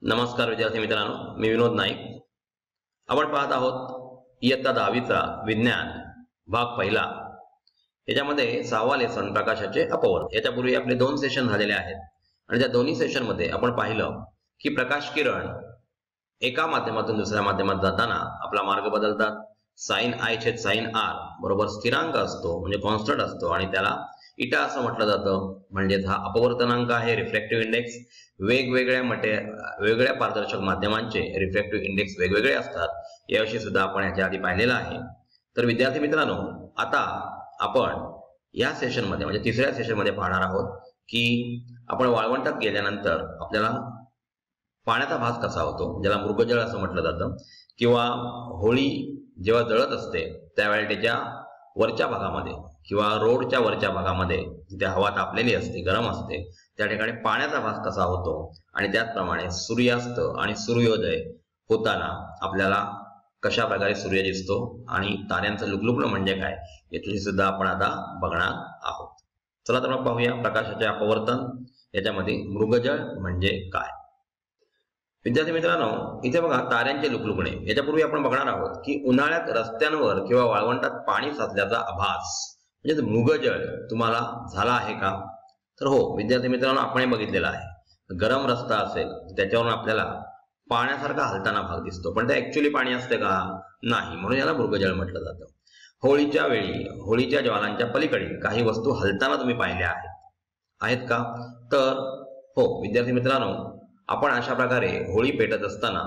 नमस्कार विद्यार्थी मित्रांनो, मी विनोद नाईक. आपण पाहत आहोत इयत्ता 10वीचा विज्ञान भाग पहिला. याच्यामध्ये 6वा लेसन प्रकाशाचे अपवर्त. याच्यापूर्वी आपले 2 सेशन झालेले आहेत आणि त्या दोन्ही सेशन मध्ये आपण पाहिलं की प्रकाश किरण एका माध्यमातून दुसऱ्या माध्यमात जाताना आपला मार्ग बदलतात. sin i छेद sin r बरोबर स्थिरांक असतो, म्हणजे कॉन्स्टंट असतो आणि त्याला इटा असं म्हटलं जातं. म्हणजेच हा अपवर्तनांक आहे, रिफ्रॅक्टिव्ह इंडेक्स. वेगवेगळ्या पारदर्शक माध्यमांचे रिफ्रॅक्टिव्ह इंडेक्स वेगवेगळे असतात. याविषयी सुद्धा आपण याच्या आधी पाहिलेलं आहे. तर विद्यार्थी मित्रांनो, आता आपण या सेशन मध्ये म्हणजे तिसऱ्या सेशन मध्ये पाहणार आहोत की आपण वाळवंटात गेल्यानंतर आपल्याला पाण्याचा भास कसा होतो, ज्याला मृगजळ असं म्हटलं जातं. किंवा होळी जेव्हा जळत असते त्यावेळेला त्याच्या वरच्या भागामध्ये किंवा रोडच्या वरच्या भागामध्ये जिथे हवा तापलेली असते, गरम असते, त्या ठिकाणी पाण्याचा भास कसा होतो. आणि त्याचप्रमाणे सूर्यास्त आणि सूर्योदय होताना आपल्याला कशा प्रकारे सूर्य दिसतो आणि ताऱ्यांचं लुकलुकणं म्हणजे काय याची सुद्धा आपण आता बघणार आहोत. चला तर मग पाहूया प्रकाशाचे अपवर्तन. याच्यामध्ये मृगजळ म्हणजे काय. विद्यार्थी मित्रांनो, इथे बघा ताऱ्यांचे लुकलुकणे. याच्यापूर्वी आपण बघणार आहोत की उन्हाळ्यात रस्त्यांवर किंवा वाळवंटात पाणी साचल्याचा आभास म्हणजे मृगजळ तुम्हाला झाला आहे का. तर हो विद्यार्थी मित्रांनो, आपण बघितलेला आहे. गरम रस्ता असेल त्याच्यावरून आपल्याला पाण्यासारखा हलताना भाग दिसतो, पण ते ऍक्च्युअली पाणी असते का, नाही. म्हणून याला मृगजळ म्हटलं जातं. होळीच्या वेळी होळीच्या ज्वालांच्या पलीकडे काही वस्तू हलताना तुम्ही पाहिल्या आहेत का. तर हो विद्यार्थी मित्रांनो, आपण अशा प्रकारे होळी पेटत असताना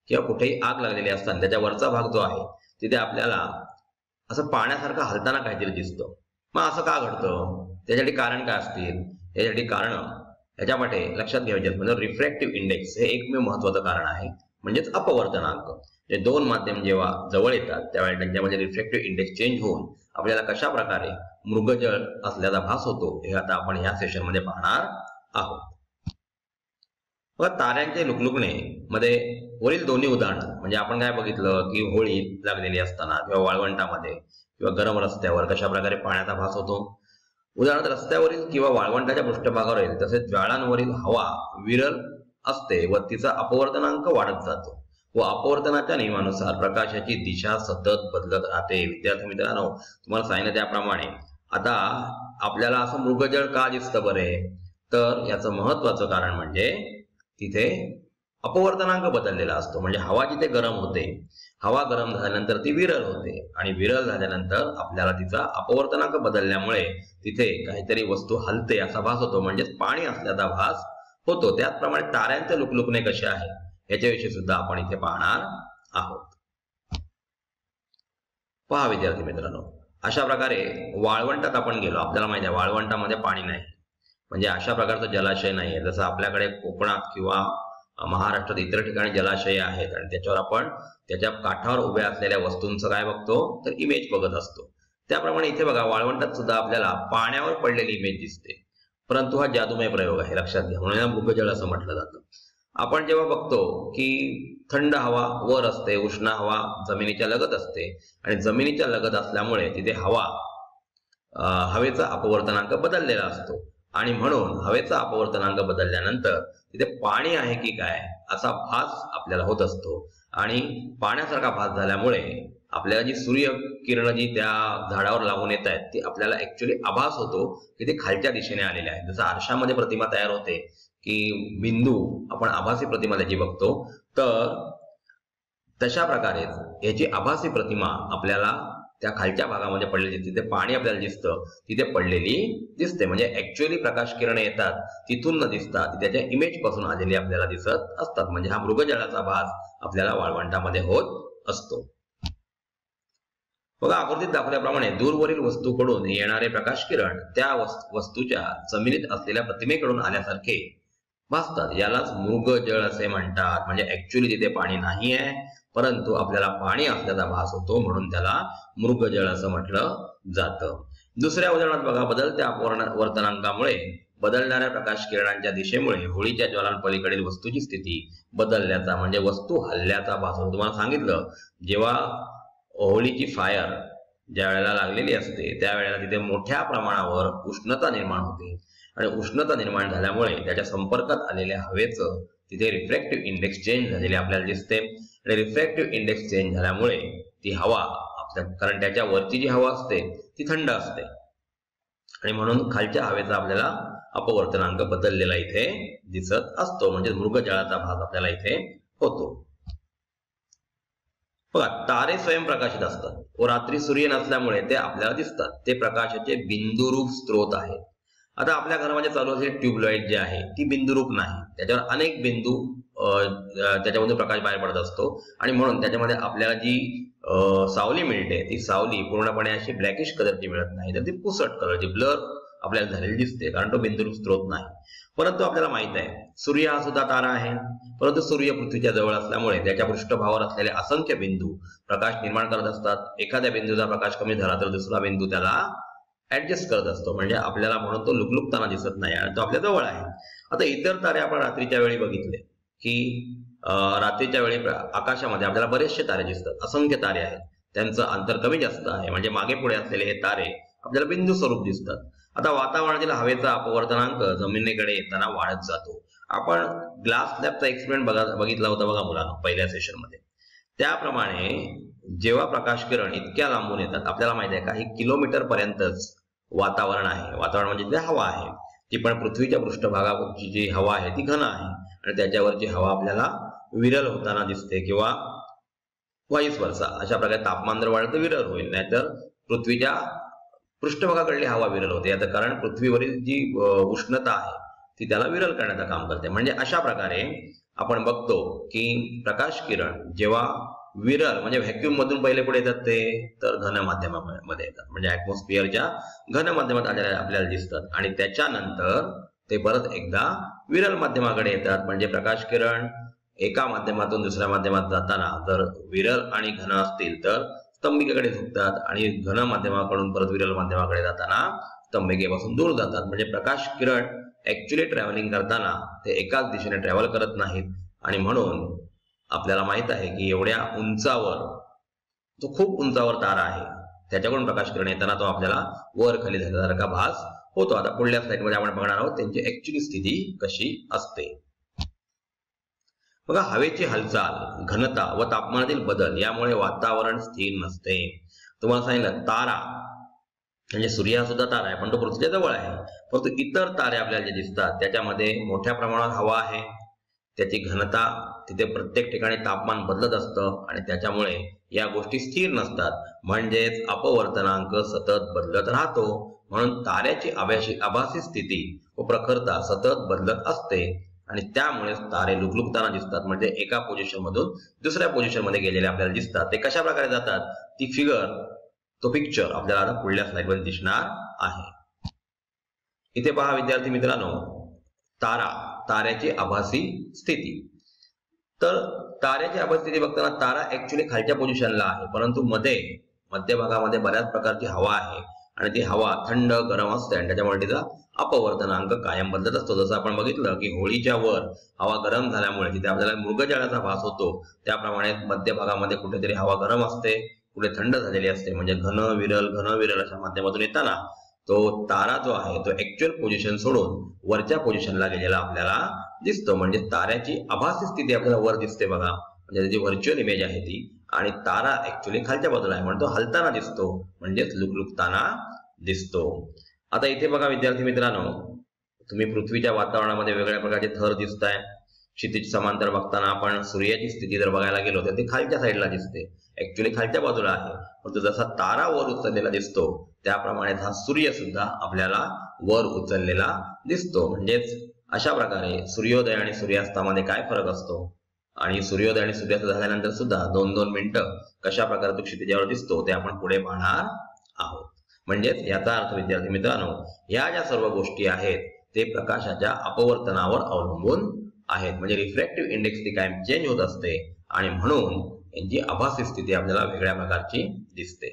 किंवा कुठेही आग लागलेली असताना त्याच्या वरचा भाग जो आहे तिथे आपल्याला असं पाण्यासारखं हलताना काहीतरी दिसतं. मग असं का घडतं, त्याच्यासाठी कारण काय असतील. याच्यासाठी कारण याच्यामध्ये लक्षात घ्यायचे म्हणजे रिफ्रॅक्टिव्ह इंडेक्स हे एकमेव महत्वाचं कारण आहे, म्हणजेच अपवर्तनांक. जे दोन माध्यम जेव्हा जवळ येतात त्यावेळेला त्यांच्यामध्ये रिफ्रॅक्टिव्ह इंडेक्स चेंज होऊन आपल्याला कशा प्रकारे मृगजळ असल्याचा भास होतो हे आता आपण या सेशन मध्ये पाहणार आहोत. ताऱ्यांचे लुकलुकणे मध्ये वरील दोन्ही उदाहरण म्हणजे आपण काय बघितलं की होळी लागलेली असताना किंवा वाळवंटामध्ये किंवा गरम रस्त्यावर कशा प्रकारे पाण्याचा भास होतो. उदाहरणार्थ रस्त्यावरील किंवा वाळवंटाच्या पृष्ठभागावरील तसेच ज्वाळांवरील हवा विरल असते व तिचा अपवर्तनांक वाढत जातो व अपवर्तनाच्या नियमानुसार प्रकाशाची दिशा सतत बदलत राहते. विद्यार्थी मित्रांनो, तुम्हाला सांगितलं त्याप्रमाणे आता आपल्याला असं मृगजळ का दिसतं बरे, तर याचं महत्वाचं कारण म्हणजे तिथे अपवर्तनांक बदललेला असतो. म्हणजे हवा जिथे गरम होते, हवा गरम झाल्यानंतर ती विरल होते आणि विरल झाल्यानंतर आपल्याला तिचा अपवर्तनांक बदलल्यामुळे तिथे काहीतरी वस्तू हलते असा भास होतो, म्हणजेच पाणी असल्याचा भास होतो. त्याचप्रमाणे ताऱ्यांचे लुकलुकणे कसे आहे याच्याविषयी सुद्धा आपण इथे पाहणार आहोत. पहा विद्यार्थी मित्रांनो, अशा प्रकारे वाळवंटात आपण गेलो. आपल्याला माहिती आहे वाळवंटामध्ये पाणी नाही, म्हणजे अशा प्रकारचं जलाशय नाहीये जसं आपल्याकडे कोकणात किंवा महाराष्ट्रात इतर ठिकाणी जलाशय आहेत आणि त्याच्यावर आपण त्याच्या काठावर उभ्या असलेल्या वस्तूंचं काय बघतो, तर इमेज बघत असतो. त्याप्रमाणे इथे बघा वाळवंटात सुद्धा आपल्याला पाण्यावर पडलेली इमेज दिसते, परंतु हा जादूमय प्रयोग आहे, लक्षात घ्या. म्हणून या मृगजळ असं म्हटलं जातं. आपण जेव्हा बघतो की थंड हवा वर असते, उष्ण हवा जमिनीच्या लगत असते आणि जमिनीच्या लगत असल्यामुळे तिथे हवेचा अपवर्तनांक बदललेला असतो आणि म्हणून हवेचा अपवर्तनांक बदलल्यानंतर तिथे पाणी आहे की काय असा भास आपल्याला होत असतो. आणि पाण्यासारखा भास झाल्यामुळे आपल्याला जी सूर्य किरण जी त्या झाडावर लागून येत आहेत ती आपल्याला ऍक्च्युअली आभास होतो की ते खालच्या दिशेने आलेले आहे. जसं आरशामध्ये प्रतिमा तयार होते की बिंदू आपण आभासी प्रतिमा त्याची बघतो, तर तशा प्रकारेच याची आभासी प्रतिमा आपल्याला त्या खालच्या भागामध्ये पडलेली, तिथे पाणी आपल्याला दिसतं, तिथे पडलेली दिसते. म्हणजे ऍक्च्युअली प्रकाश किरण येतात तिथून न दिसता ती त्याच्या इमेज पासून आलेली आपल्याला दिसत असतात. म्हणजे हा मृगजळाचा भास आपल्याला वाळवंटामध्ये होत असतो. बघा आकृतीत दाखवल्याप्रमाणे दूरवरील वस्तूकडून येणारे प्रकाश किरण त्या वस्तूच्या जमिनीत असलेल्या प्रतिमेकडून आल्यासारखे भासतात. यालाच मृगजळ असे म्हणतात. म्हणजे ऍक्च्युअली तिथे पाणी नाही आहे, परंतु आपल्याला पाणी असल्याचा भास होतो, म्हणून त्याला मृगजळ असं म्हटलं जातं. दुसऱ्या उदाहरणात बघा, बदलत्या अपवर्तनांकामुळे बदलणाऱ्या प्रकाश किरणांच्या दिशेमुळे होळीच्या ज्वालांपलीकडील वस्तूची स्थिती बदलल्याचा म्हणजे वस्तू हलल्याचा भास होतो. तुम्हाला सांगितलं जेव्हा होळीची फायर ज्या वेळेला लागलेली असते त्यावेळेला तिथे मोठ्या प्रमाणावर उष्णता निर्माण होते आणि उष्णता निर्माण झाल्यामुळे त्याच्या संपर्कात आलेल्या हवेचं तिथे रिफ्रॅक्टिव्ह इंडेक्स चेंज झालेली आपल्याला दिसते आणि रिफ्रॅक्टिव्ह इंडेक्स चेंज झाल्यामुळे ती हवा कारण त्याच्या वरची जी हवा असते ती थंड असते आणि म्हणून खालच्या हवेचा आपल्याला अपवर्तनांक बदललेला इथे दिसत असतो, म्हणजे मृगजळाचा भाग आपल्याला इथे होतो. बघा, तारे स्वयंप्रकाशित असतात व रात्री सूर्य नसल्यामुळे ते आपल्याला दिसतात. ते प्रकाशाचे बिंदुरूप स्त्रोत आहेत. आता आपल्या घरामध्ये चालू असलेली ट्यूबलाईट जी आहे ती बिंदुरूप नाही, त्याच्यावर अनेक बिंदू त्याच्यामध्ये प्रकाश बाहेर पडत असतो आणि म्हणून त्याच्यामध्ये आपल्याला जी सावली मिळते ती सावली पूर्णपणे अशी ब्लॅकिश कलरची मिळत नाही, तर ती पुसट कलरची ब्लर आपल्याला झालेली दिसते, कारण तो बिंदुरूप स्त्रोत नाही. परंतु आपल्याला माहित आहे सूर्य हा सुद्धा तारा आहे, परंतु सूर्य पृथ्वीच्या जवळ असल्यामुळे त्याच्या पृष्ठभागावर असलेले असंख्य बिंदू प्रकाश निर्माण करत असतात. एखाद्या बिंदूचा प्रकाश कमी झाला तर दुसरा बिंदू त्याला ऍडजस्ट करत असतो, म्हणजे आपल्याला म्हणून तो लुकलुकताना दिसत नाही आणि तो आपल्या जवळ आहे. आता इतर तारे आपण रात्रीच्या वेळी बघितले की रात्रीच्या वेळी आकाशामध्ये आपल्याला बरेचसे तारे दिसतात, असंख्य तारे आहेत, त्यांचं अंतर कमी जास्त आहे, म्हणजे मागे पुढे असलेले हे तारे आपल्याला बिंदू स्वरूप दिसतात. आता वातावरणातील हवेचा अपवर्तनांक जमिनीकडे येताना वाढत जातो. आपण ग्लास स्लॅबचा एक्सपेरिमेंट बघितला होता बघा मुलांना पहिल्या सेशन मध्ये. त्याप्रमाणे जेव्हा प्रकाश किरण इतक्या लांबून येतात, आपल्याला माहिती आहे काही किलोमीटर पर्यंतच वातावरण आहे. वातावरण म्हणजे ते हवा आहे, ती पण पृथ्वीच्या पृष्ठभागावरची जी हवा आहे ती घन आहे आणि त्याच्यावरची हवा आपल्याला विरल होताना दिसते किंवा वाईस वर्षा. अशा प्रकारे तापमान जर वाढलं तर विरल होईल, नाहीतर पृथ्वीच्या पृष्ठभागाकडली हवा विरल होते. याचं कारण पृथ्वीवरील जी उष्णता आहे ती त्याला विरल करण्याचं काम करते. म्हणजे अशा प्रकारे आपण बघतो की प्रकाश किरण जेव्हा विरल म्हणजे व्हॅक्युम मधून पहिले पुढे येतात ते तर घन माध्यमामध्ये येतात, म्हणजे ऍटमॉस्फिअरच्या घन माध्यमात आपल्याला दिसतात आणि त्याच्यानंतर ते परत एकदा विरल माध्यमाकडे येतात. म्हणजे प्रकाश किरण एका माध्यमातून दुसऱ्या माध्यमात जाताना जर विरल आणि घन असतील तर स्तंभिकेकडे झुकतात आणि घन माध्यमाकडून परत विरल माध्यमाकडे जाताना स्तंभिकेपासून दूर जातात. म्हणजे प्रकाश किरण ऍक्च्युअली ट्रॅव्हलिंग करताना ते एकाच दिशेने ट्रॅव्हल करत नाहीत आणि म्हणून आपल्याला माहित आहे की एवढ्या उंचावर, तो खूप उंचावर तारा आहे, त्याच्याकडून प्रकाश किरण येताना तो आपल्याला वर खाली झाल्यासारखा भास होतो. आता पुढल्या स्लाइडमध्ये आपण बघणार आहोत त्यांची ऍक्च्युअली स्थिती कशी असते. बघा, हवेची हालचाल, घनता व तापमानातील बदल यामुळे वातावरण स्थिर नसते. तुम्हाला सांगितलं तारा म्हणजे सूर्य हा सुद्धा तारा आहे, पण तो पृथ्वीच्या जवळ आहे. परंतु इतर तारे आपल्याला जे दिसतात त्याच्यामध्ये मोठ्या प्रमाणात हवा आहे, त्याची घनता, तिथे प्रत्येक ठिकाणी तापमान बदलत असतं आणि त्याच्यामुळे या गोष्टी स्थिर नसतात, म्हणजेच अपवर्तनांक सतत बदलत राहतो. म्हणून ताऱ्याची आभासी स्थिती व प्रखरता सतत बदलत असते आणि त्यामुळे तारे लुकलुकताना दिसतात, म्हणजे एका पोझिशन मधून दुसऱ्या पोझिशन मध्ये गेलेले आपल्याला दिसतात. ते कशा प्रकारे जातात ती तो पिक्चर आपल्याला आता पुढल्या स्लाइड मध्ये दिसणार आहे. इथे पहा विद्यार्थी मित्रांनो, ताऱ्याची आभासी स्थिती. तर ताऱ्याची आभासी स्थिती बघताना तारा ऍक्च्युअली खालच्या पोझिशनला आहे, परंतु मध्य भागामध्ये बऱ्याच प्रकारची हवा आहे आणि ती हवा थंड गरम असते आणि त्याच्यामुळे तिचा अपवर्तनांक कायम बदलत असतो. जसं आपण बघितलं की होळीच्या वर हवा गरम झाल्यामुळे तिथे आपल्याला मृगजळाचा भास होतो, त्याप्रमाणे मध्य भागामध्ये कुठेतरी हवा गरम असते, कुठे थंड झालेली असते, म्हणजे घन विरल अशा माध्यमातून येताना तो तारा जो आहे तो ऍक्च्युअल पोझिशन सोडून वरच्या पोझिशनला गेलेला आपल्याला दिसतो. म्हणजे ताऱ्याची आभासी स्थिती आपल्याला वर दिसते बघा, म्हणजे त्याची व्हर्च्युअल इमेज आहे ती, आणि तारा ऍक्च्युअली खालच्या बाजूला आहे म्हणून तो हलताना दिसतो, म्हणजेच लुकलुकताना दिसतो. आता इथे बघा विद्यार्थी मित्रांनो, तुम्ही पृथ्वीच्या वातावरणामध्ये वेगळ्या प्रकारचे थर दिसत आहे. क्षितिज समांतर बघताना आपण सूर्याची स्थिती जर बघायला गेलो तर ती खालच्या साईडला दिसते, ऍक्च्युअली खालच्या बाजूला आहे. परंतु जसा तारा वर उचललेला दिसतो त्याप्रमाणे हा सूर्य सुद्धा आपल्याला वर उचललेला दिसतो. म्हणजेच अशा प्रकारे सूर्योदय आणि सूर्यास्तामध्ये काय फरक असतो आणि सूर्योदय आणि सूर्यास्त झाल्यानंतर सुद्धा 2-2 मिनिटं कशा प्रकारे तो क्षितिजावर दिसतो ते आपण पुढे पाहणार आहोत. म्हणजेच याचा अर्थ विद्यार्थी मित्रांनो, या ज्या सर्व गोष्टी आहेत ते प्रकाशाच्या अपवर्तनावर अवलंबून आहेत. म्हणजे रिफ्रॅक्टिव्ह इंडेक्स ती कायम चेंज होत असते आणि म्हणून यांची आभासी स्थिती आपल्याला वेगळ्या प्रकारची दिसते.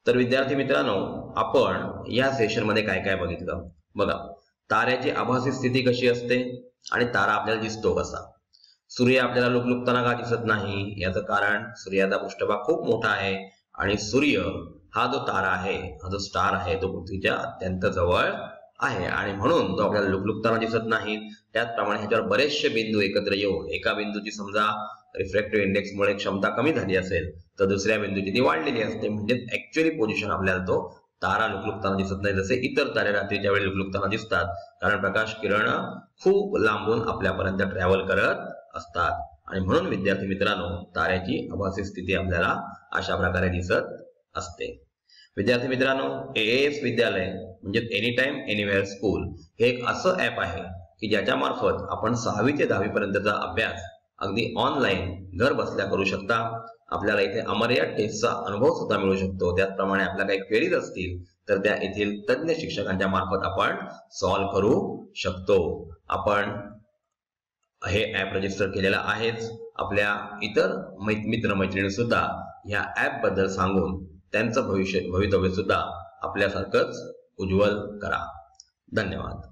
तर विद्यार्थी मित्रांनो, आपण या सेशन मध्ये काय काय बघितलं बघा. ताऱ्याची आभासी स्थिती कशी असते आणि तारा आपल्याला दिसतो कसा. सूर्य आपल्याला लुकलुकताना का दिसत नाही, याचं कारण सूर्याचा पृष्ठभाग खूप मोठा आहे आणि सूर्य हा जो तारा आहे, हा जो स्टार आहे तो पृथ्वीच्या अत्यंत जवळ आहे आणि म्हणून तो आपल्याला लुकलुकताना दिसत नाही. त्याचप्रमाणे ह्याच्यावर बरेचसे बिंदू एकत्र येऊन एका बिंदूची समजा रिफ्रॅक्टिव्ह इंडेक्समुळे क्षमता कमी झाली असेल तर दुसऱ्या बिंदूची ती वाढलेली असते. म्हणजे ऍक्च्युअली पोझिशन आपल्याला तो तारा लुकलुकताना दिसत नाही, जसे इतर तारे रात्रीच्या वेळी लुकलुकताना दिसतात, कारण प्रकाश किरण खूप लांबून आपल्यापर्यंत ट्रॅव्हल करत असतात. आणि म्हणून विद्यार्थी मित्रांनो, ताऱ्याची आभासी स्थिती आपल्याला अशा प्रकारे दिसत असते. विद्यार्थी मित्रांनो, AAS विद्यालय म्हणजे एनी टाइम एनीवेअर स्कूल हे एक असं ऍप आहे की ज्याच्या मार्फत आपण 6वी ते 10वी पर्यंतचा अभ्यास अगदी ऑनलाईन घर बसल्या करू शकता. आपल्याला इथे अमर्याद टेस्टचा अनुभव सुद्धा मिळू शकतो. त्याचप्रमाणे आपल्या काही क्वेरीज असतील तर त्या येथील तज्ञ शिक्षकांच्या मार्फत आपण सॉल्व्ह करू शकतो. आपण हे ऍप रजिस्टर केलेलं आहेच. आपल्या इतर मित्रमैत्रिणी सुद्धा या ऍप बद्दल सांगून त्यांचं भवितव्य सुद्धा आपल्यासारखंच उज्ज्वल करा. धन्यवाद.